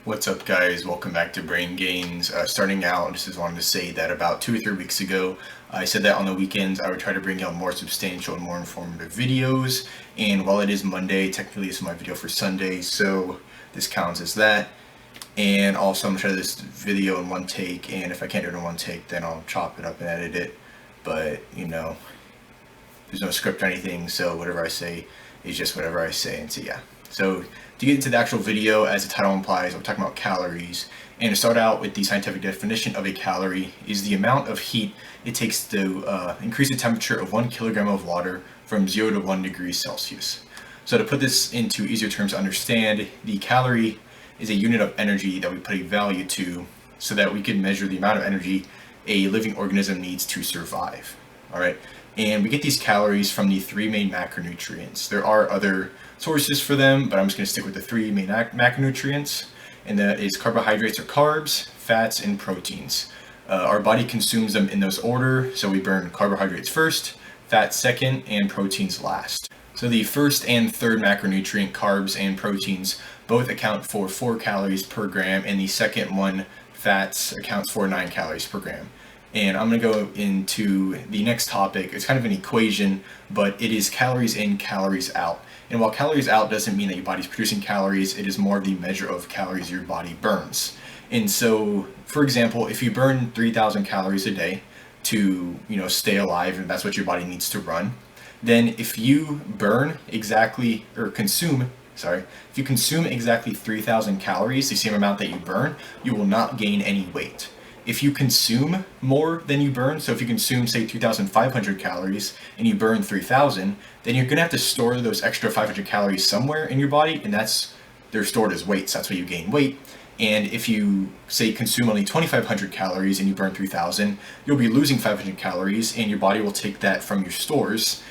What's up, guys? Welcome back to Brain Gains. Starting out, just wanted to say that about 2 or 3 weeks ago, I said that on the weekends I would try to bring out more substantial and more informative videos. And while it is Monday, technically this is my video for Sunday, so this counts as that. And also I'm going to try this video in one take, and if I can't do it in one take, then I'll chop it up and edit it. But, there's no script or anything, so whatever I say is just whatever I say. And so yeah. So to get into the actual video, as the title implies, we're talking about calories. And to start out with, the scientific definition of a calorie is the amount of heat it takes to increase the temperature of 1 kilogram of water from 0 to 1 degree Celsius. So to put this into easier terms to understand, the calorie is a unit of energy that we put a value to so that we can measure the amount of energy a living organism needs to survive. All right. And we get these calories from the 3 main macronutrients. There are other sources for them, but I'm just going to stick with the 3 main macronutrients, and that is carbohydrates or carbs, fats, and proteins. Our body consumes them in those order, so we burn carbohydrates first, fats second, and proteins last. So the first and third macronutrient, carbs and proteins, both account for 4 calories per gram, and the second one, fats, accounts for 9 calories per gram. And I'm going to go into the next topic. It's kind of an equation, but it is calories in, calories out. And while calories out doesn't mean that your body's producing calories, it is more of the measure of calories your body burns. And so, for example, if you burn 3,000 calories a day to, stay alive, and that's what your body needs to run, then if you consume exactly 3,000 calories, the same amount that you burn, you will not gain any weight. If you consume more than you burn, so if you consume, say, 3,500 calories and you burn 3,000, then you're going to have to store those extra 500 calories somewhere in your body, and they're stored as weight, so that's why you gain weight. And if you, say, consume only 2,500 calories and you burn 3,000, you'll be losing 500 calories, and your body will take that from your stores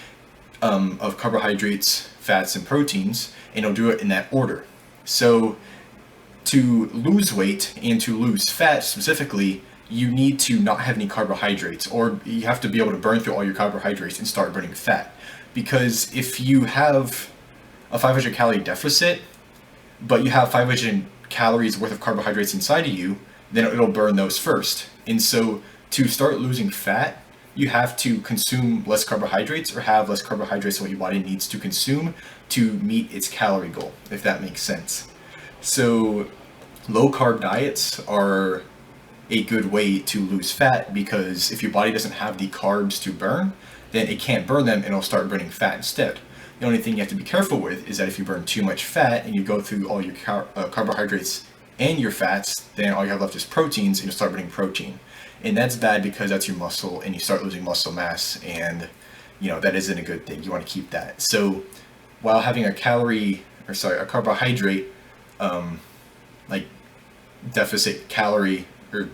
of carbohydrates, fats, and proteins, and it'll do it in that order. So to lose weight and to lose fat specifically, you need to not have any carbohydrates, or you have to be able to burn through all your carbohydrates and start burning fat. Because if you have a 500 calorie deficit, but you have 500 calories worth of carbohydrates inside of you, then it'll burn those first. And so to start losing fat, you have to consume less carbohydrates or have less carbohydrates than what your body needs to consume to meet its calorie goal, if that makes sense. So low carb diets are a good way to lose fat, because if your body doesn't have the carbs to burn, then it can't burn them and it'll start burning fat instead. The only thing you have to be careful with is that if you burn too much fat and you go through all your carbohydrates and your fats, then all you have left is proteins, and you'll start burning protein. And that's bad because that's your muscle, and you start losing muscle mass, and that isn't a good thing. You want to keep that. So while having a carbohydrate deficit calorie or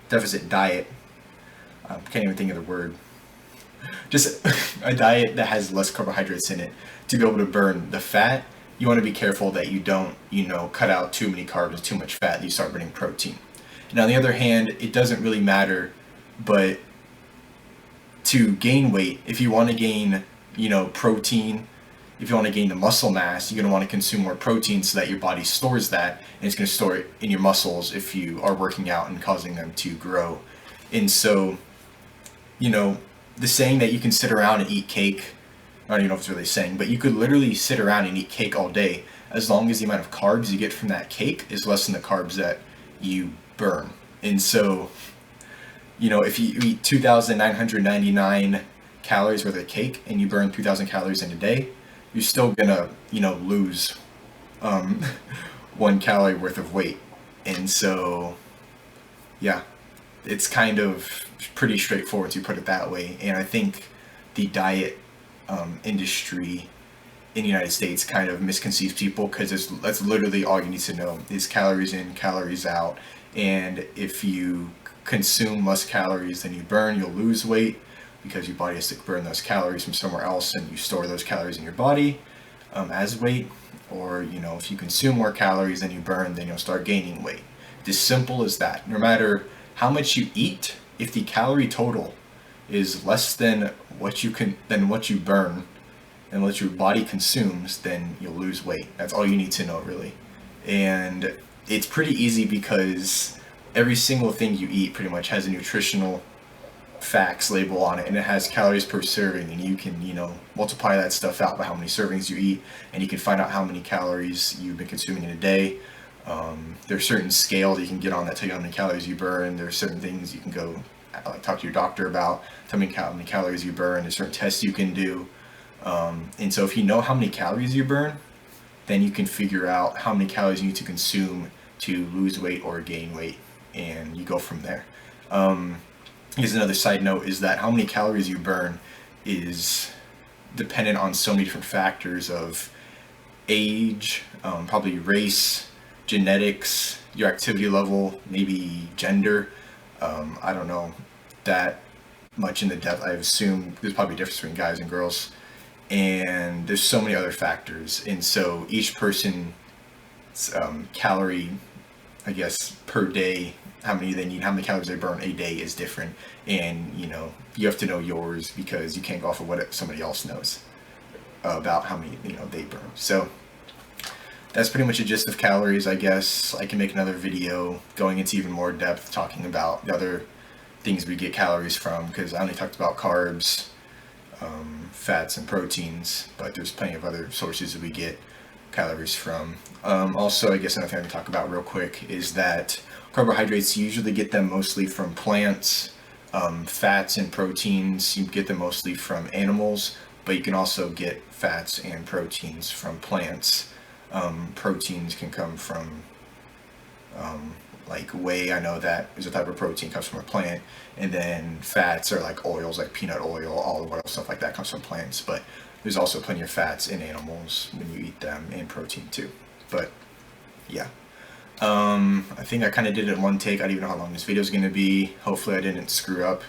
deficit diet, can't even think of the word, just a diet that has less carbohydrates in it to be able to burn the fat, you want to be careful that you don't cut out too many carbs and too much fat, and you start burning protein. And on the other hand, it doesn't really matter, but to gain weight, if you want to gain protein, if you want to gain the muscle mass, you're going to want to consume more protein so that your body stores that, and it's going to store it in your muscles if you are working out and causing them to grow. And so, the saying that you can sit around and eat cake, I don't even know if it's really a saying, but you could literally sit around and eat cake all day as long as the amount of carbs you get from that cake is less than the carbs that you burn. And so, if you eat 2,999 calories worth of cake and you burn 3,000 calories in a day, you're still gonna, lose 1 calorie worth of weight. And so, yeah, it's kind of pretty straightforward to put it that way. And I think the diet industry in the United States kind of misconceives people, because that's literally all you need to know is calories in, calories out. And if you consume less calories than you burn, you'll lose weight, because your body has to burn those calories from somewhere else, and you store those calories in your body as weight. Or if you consume more calories than you burn, then you'll start gaining weight. It's as simple as that. No matter how much you eat, if the calorie total is less than what you burn and what your body consumes, then you'll lose weight. That's all you need to know, really. And it's pretty easy because every single thing you eat pretty much has a nutritional facts label on it, and it has calories per serving, and you can, multiply that stuff out by how many servings you eat, and you can find out how many calories you've been consuming in a day. There's certain scales you can get on that tell you how many calories you burn. There's certain things you can go talk to your doctor about, tell me how many calories you burn. There's certain tests you can do, and so if you know how many calories you burn, then you can figure out how many calories you need to consume to lose weight or gain weight, and you go from there. Here's another side note, is that how many calories you burn is dependent on so many different factors of age, probably race, genetics, your activity level, maybe gender. I don't know that much in the depth. I assume there's probably a difference between guys and girls, and there's so many other factors, and so each person's calorie, I guess, per day, how many they need, how many calories they burn a day is different, and you have to know yours because you can't go off of what somebody else knows about how many they burn. So that's pretty much a gist of calories. I guess I can make another video going into even more depth talking about the other things we get calories from, because I only talked about carbs, fats, and proteins, but there's plenty of other sources that we get calories from. Also, I guess another thing I can talk about real quick is that carbohydrates, you usually get them mostly from plants. Fats and proteins, you get them mostly from animals, but you can also get fats and proteins from plants. Proteins can come from like whey. I know that is a type of protein, comes from a plant, and then fats are like oils, like peanut oil, olive oil, stuff like that comes from plants. But there's also plenty of fats in animals when you eat them, and protein too. But yeah, I think I kind of did it in one take. I don't even know how long this video is going to be. Hopefully I didn't screw up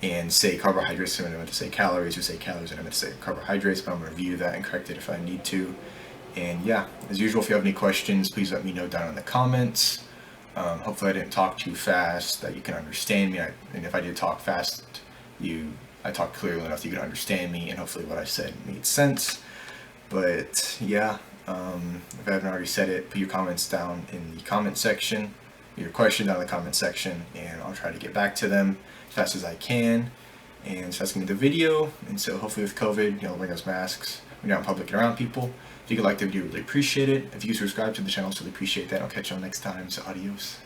and say carbohydrates when I meant to say calories, or say calories when I meant to say carbohydrates, but I'm going to review that and correct it if I need to. And yeah, as usual, if you have any questions, please let me know down in the comments. Hopefully I didn't talk too fast, that you can understand me, and if I did talk fast, I talked clearly enough that you can understand me, and hopefully what I said made sense. But yeah, if I haven't already said it, put your comments down in the comment section, your question down in the comment section, and I'll try to get back to them as fast as I can. And so that's going to be the video. And so hopefully with COVID, wearing those masks, when you're out in public and around people. If you could like the video, really appreciate it. If you subscribe to the channel, really appreciate that. I'll catch you all next time. So adios.